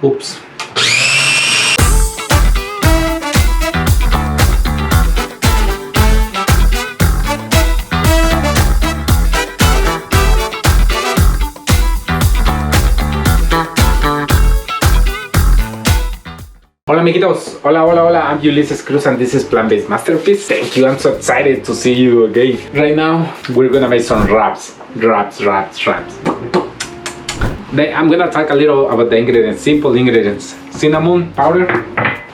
Oops. Hola amiguitos, hola, I'm Ulysses Cruz and this is Plant-Based Masterpiece. Thank you, I'm so excited to see you again. Right now, we're gonna make some wraps. I'm gonna talk a little about the ingredients, simple ingredients. Cinnamon powder,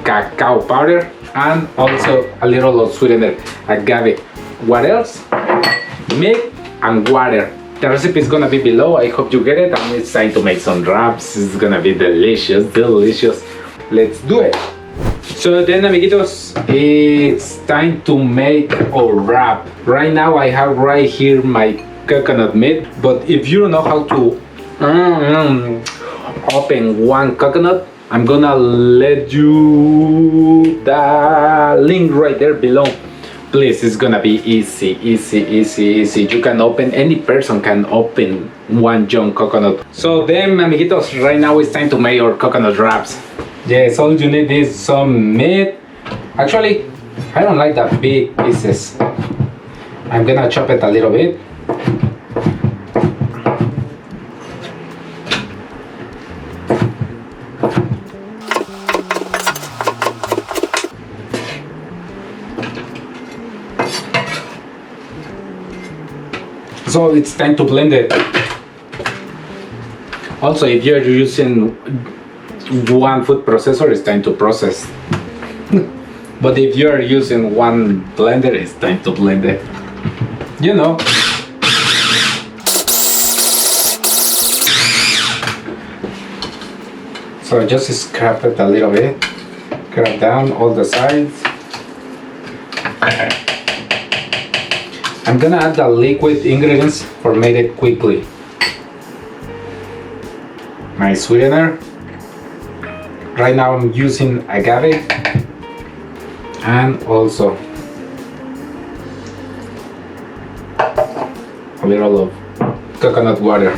cacao powder, and also a little of sweetener, agave. What else? Milk and water. The recipe is gonna be below, I hope you get it, and it's time to make some wraps. It's gonna be delicious. Let's do it. So then amiguitos, it's time to make a wrap. Right now I have right here my coconut meat, but if you don't know how to open one coconut, I'm gonna let you the link right there below. Please, it's gonna be easy. You can open, any person can open one young coconut. So then amiguitos, right now it's time to make our coconut wraps. Yes, all you need is some meat. Actually, I don't like that big pieces. I'm gonna chop it a little bit. So it's time to blend it. Also, if you're using one food processor, it's time to process. But if you're using one blender, it's time to blend it. You know. So just scrap it a little bit. Scrap down all the sides. I'm gonna add the liquid ingredients for made it quickly. My sweetener. Right now I'm using agave and also a little of coconut water.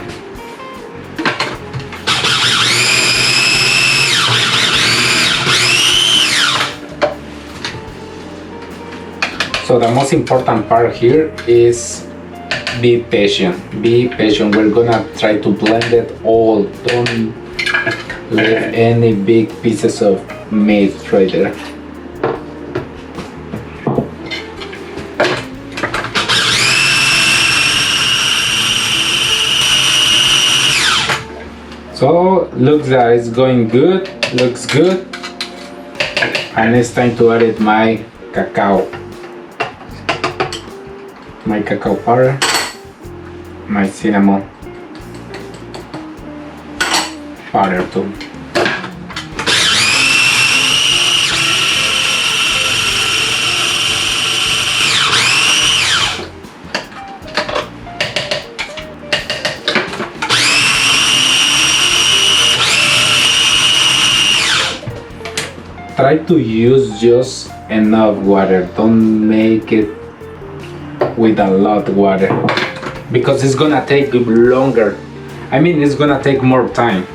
So the most important part here is be patient. We're gonna try to blend it all. Don't leave any big pieces of meat right there. So looks that it's going good, looks good, and it's time to add it my cacao powder, my cinnamon powder too. Try to use just enough water, don't make it with a lot of water because it's gonna take longer. I mean, it's gonna take more time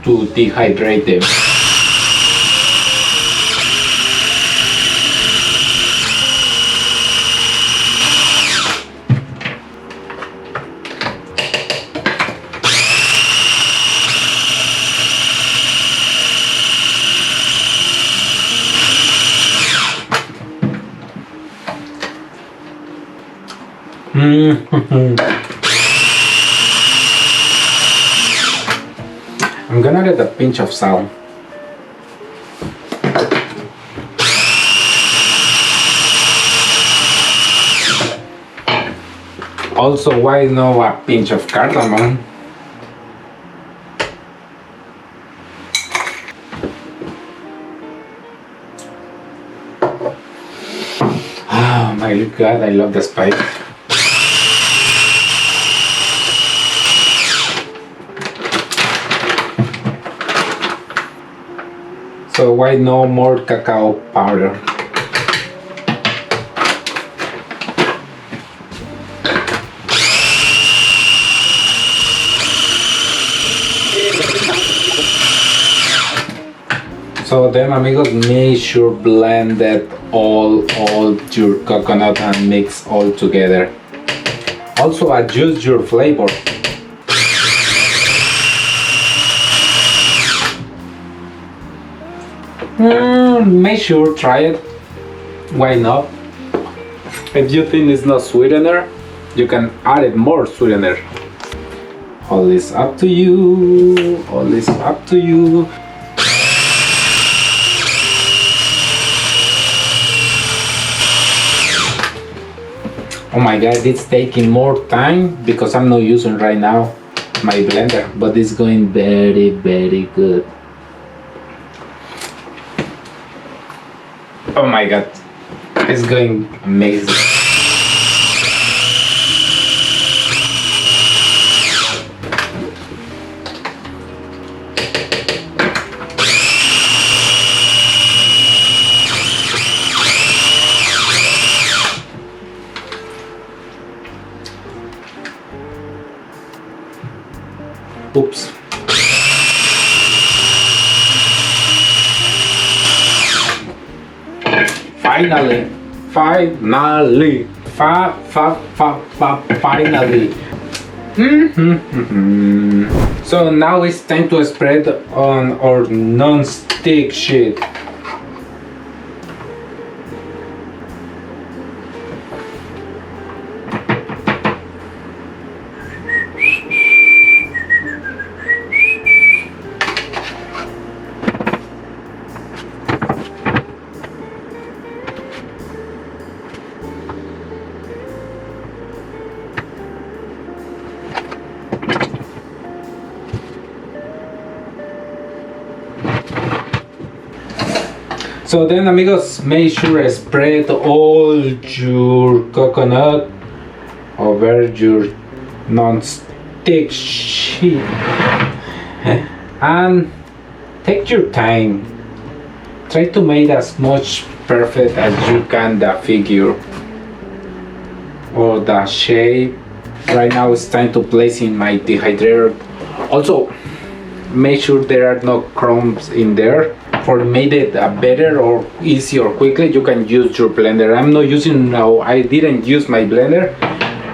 to dehydrate them. I'm gonna add a pinch of salt. Also, why not a pinch of cardamom? Oh my god, I love the spice. So why no more cacao powder? So then, amigos, make sure blend that all your coconut and mix all together. Also adjust your flavor. Make sure try it. Why not? If you think it's not sweetener, you can add it more sweetener. All is up to you. All is up to you. Oh my god, it's taking more time because I'm not using right now my blender, but it's going very good. Oh my god, it's going amazing. Oops. Finally. So now it's time to spread on our non-stick sheet. So then, amigos, make sure to spread all your coconut over your non-stick sheet and take your time. Try to make as much perfect as you can the figure or the shape. Right now it's time to place in my dehydrator. Also, make sure there are no crumbs in there. For make it better or easy or quickly, you can use your blender. I'm not using now. I didn't use my blender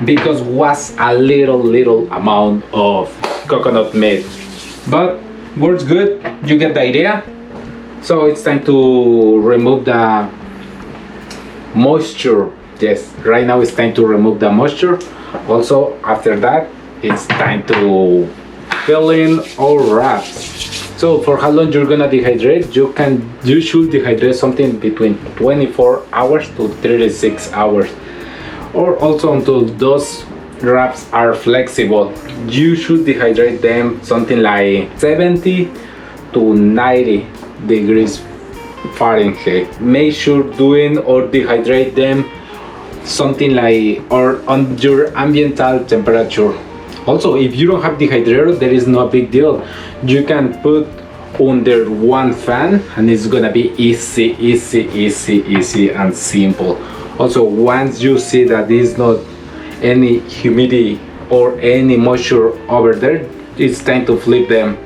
because was a little amount of coconut milk, but works good. You get the idea. So it's time to remove the moisture. Yes, right now it's time to remove the moisture. Also, after that, it's time to fill in all wraps. So for how long you're gonna dehydrate, you should dehydrate something between 24 hours to 36 hours, or also until those wraps are flexible. You should dehydrate them something like 70 to 90 degrees Fahrenheit. Make sure doing or dehydrate them something like or on your ambient temperature. Also, if you don't have dehydrator, there is no big deal. You can put under one fan and it's gonna be easy and simple. Also, once you see that there's not any humidity or any moisture over there, it's time to flip them.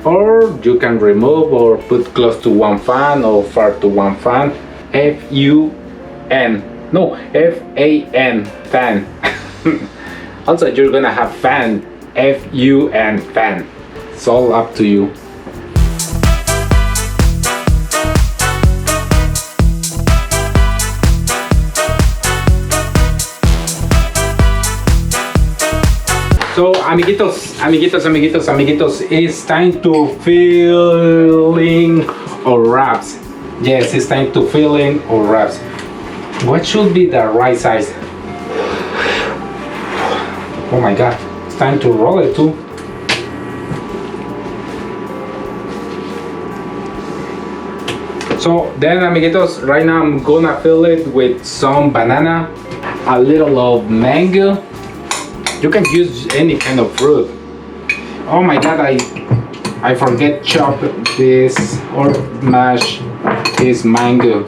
Or you can remove or put close to one fan or far to one fan. F-U-N. No, F-A-N, fan. Also, you're gonna have fan, F-U-N, fan. It's all up to you. So, amiguitos, it's time to fill in our wraps. Yes, it's time to fill in our wraps. What should be the right size? Oh my god, it's time to roll it too. So then, amiguitos, right now I'm gonna fill it with some banana, a little of mango. You can use any kind of fruit. Oh my god, I forget chop this or mash this mango.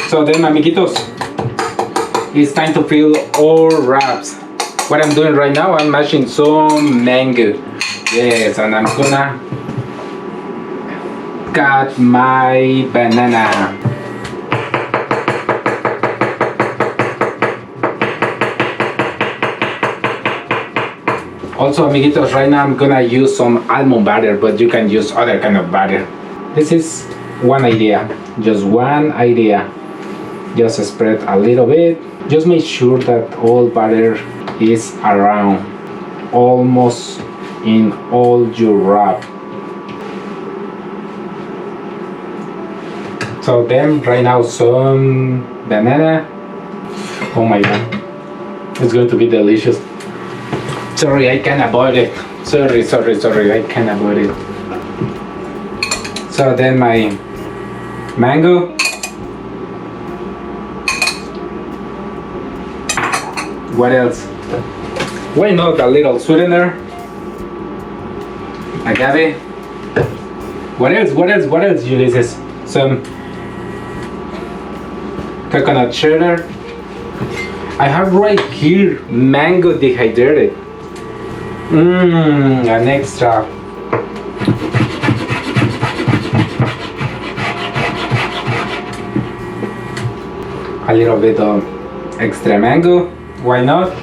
So then, amiguitos, it's time to fill all wraps. What I'm doing right now, I'm mashing some mango. Yes, and I'm gonna got my banana. Also, amiguitos, right now I'm gonna use some almond butter, but you can use other kind of butter. This is one idea, just one idea. Just spread a little bit. Just make sure that all butter is around, almost in all your wrap. So then right now some banana. Oh my god, it's going to be delicious. Sorry, I can't avoid it. Sorry, I can't avoid it. So then my mango. What else? Why not a little sweetener? Agave. What else, Ulysses? Some coconut cheddar. I have right here mango dehydrated. An extra. A little bit of extra mango. Why not?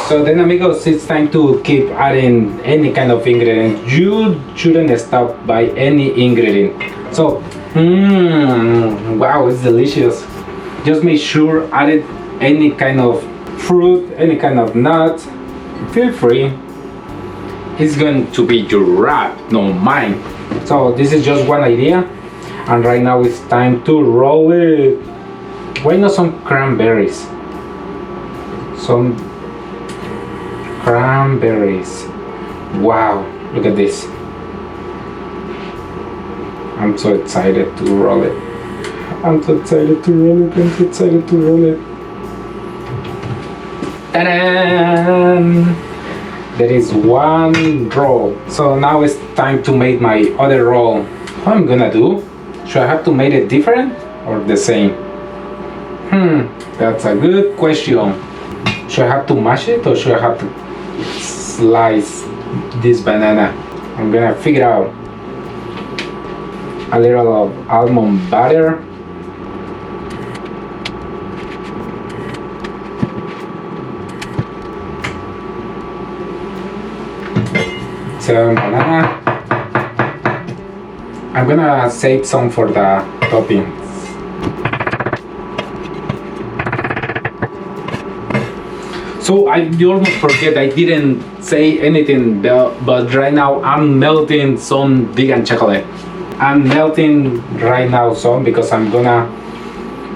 So then, amigos, it's time to keep adding any kind of ingredient. You shouldn't stop by any ingredient. So, wow, it's delicious. Just make sure add any kind of fruit, any kind of nut. Feel free. It's going to be your wrap, not mine. So this is just one idea, and right now it's time to roll it. Why not some cranberries? Some cranberries. Wow, look at this. I'm so excited to roll it. I'm so excited to roll it. Ta-da! There is one roll. So now it's time to make my other roll. What I'm gonna do? Should I have to make it different or the same? That's a good question. Should I have to mash it or should I have to slice this banana? I'm gonna figure out. A little of almond butter. Some banana. I'm gonna save some for the toppings. So I almost forget, I didn't say anything, but right now I'm melting some vegan chocolate. I'm melting right now some because I'm gonna,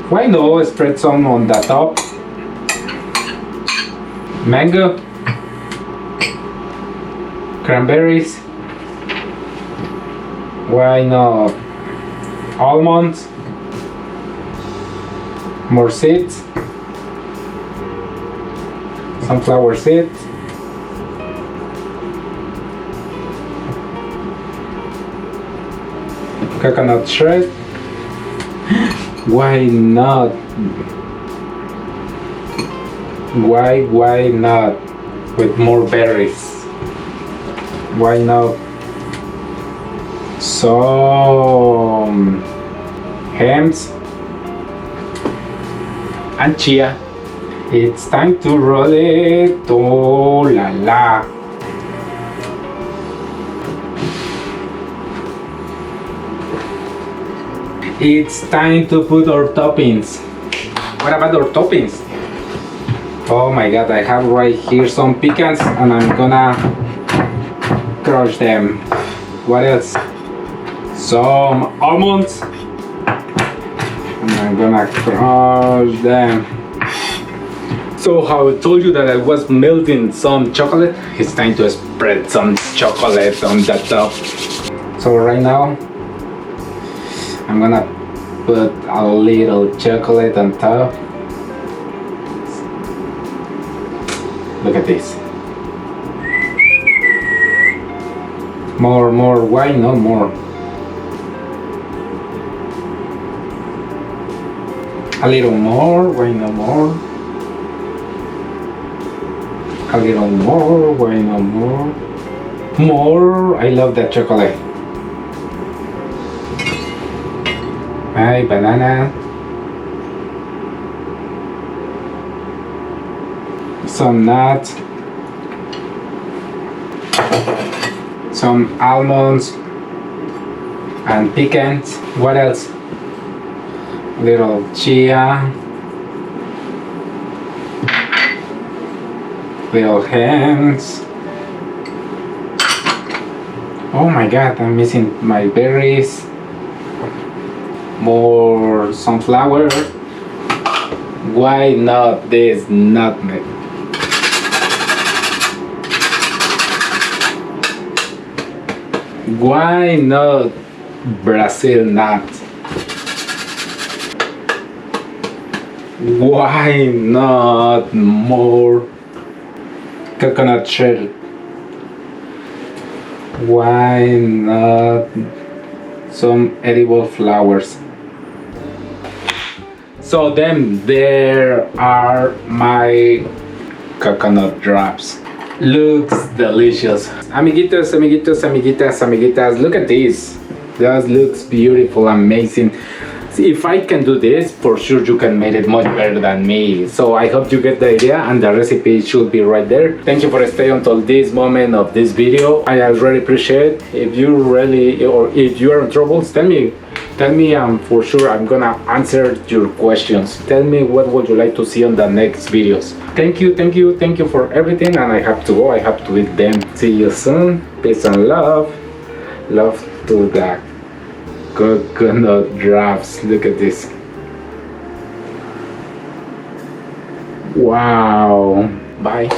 why not spread some on the top. Mango, cranberries, why not almonds, more seeds, sunflower seeds, coconut shred. Why not? Why not with more berries? Why not some hams and chia? It's time to roll it. Oh la la. It's time to put our toppings. What about our toppings? Oh my god, I have right here some pecans and I'm gonna crush them. What else? Some almonds. And I'm gonna crush them. So how I told you that I was melting some chocolate, it's time to spread some chocolate on the top. So right now, I'm gonna put a little chocolate on top. Look at this. More, why not more? A little more, why not more? A little more, why not more? More, I love that chocolate. My banana. Some nuts. Some almonds and pecans. What else? Little chia. Little hens. Oh my god, I'm missing my berries. More sunflower. Why not this nutmeg? Why not Brazil nut? Why not more coconut shell? Why not some edible flowers? So then there are my coconut drops. Looks delicious. Amiguitos, amiguitos, amiguitas, amiguitas, look at this. That looks beautiful, amazing. If I can do this, for sure you can make it much better than me. So I hope you get the idea, and the recipe should be right there. Thank you for staying until this moment of this video. I really appreciate it. If you really, or if you are in troubles, tell me, and for sure I'm gonna answer your questions. Tell me what would you like to see on the next videos. Thank you for everything, and I have to go. I have to eat them. See you soon. Peace and love. Love to the coconut drops. Look at this. Wow. Bye.